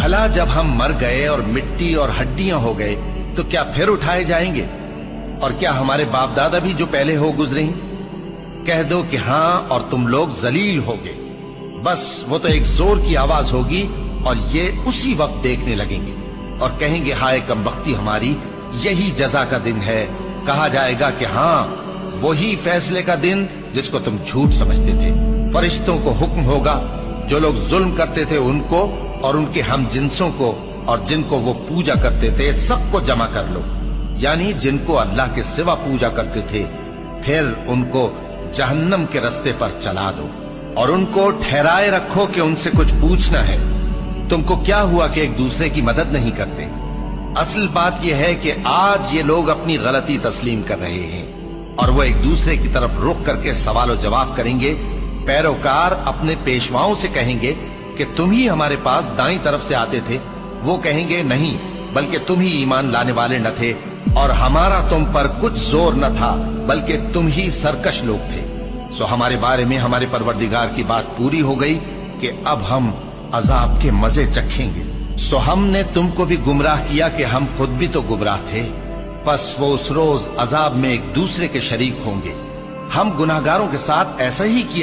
भला जब हम मर गए और मिट्टी और हड्डियां हो गए तो क्या फिर उठाए जाएंगे? और क्या हमारे बाप दादा भी जो पहले हो गुजरे हैं? कह दो कि हां और तुम लोग जलील होगे। बस वो तो एक जोर की आवाज होगी और ये उसी वक्त देखने लगेंगे और कहेंगे हाय कमबख्ती हमारी, यही जजा का दिन है। कहा जाएगा कि हां वही फैसले का दिन जिसको तुम झूठ समझते थे। फरिश्तों को हुक्म होगा जो लोग जुल्म करते थे उनको और उनके हम जिन्सों को और जिनको वो पूजा करते थे सबको जमा कर लो, यानी जिनको अल्लाह के सिवा पूजा करते थे, फिर उनको जहन्नम के रास्ते पर चला दो और उनको ठहराए रखो कि उनसे कुछ पूछना है। तुमको क्या हुआ कि एक दूसरे की मदद नहीं करते? असल बात यह है कि आज ये लोग अपनी गलती तस्लीम कर रहे हैं और वो एक दूसरे की तरफ रुख करके सवाल जवाब करेंगे। पैरोकार अपने पेशवाओं से कहेंगे कि तुम ही हमारे पास दाईं तरफ से आते थे। वो कहेंगे नहीं, बल्कि तुम ही ईमान लाने वाले न थे और हमारा तुम पर कुछ जोर न था, बल्कि तुम ही सरकश लोग थे। सो हमारे बारे में हमारे परवरदिगार की बात पूरी हो गई कि अब हम अजाब के मजे चखेंगे। सो हमने तुमको भी गुमराह किया कि हम खुद भी तो गुमराह थे। बस वो उस रोज अजाब में एक दूसरे के शरीक होंगे। हम गुनाहगारों के साथ ऐसा ही किया।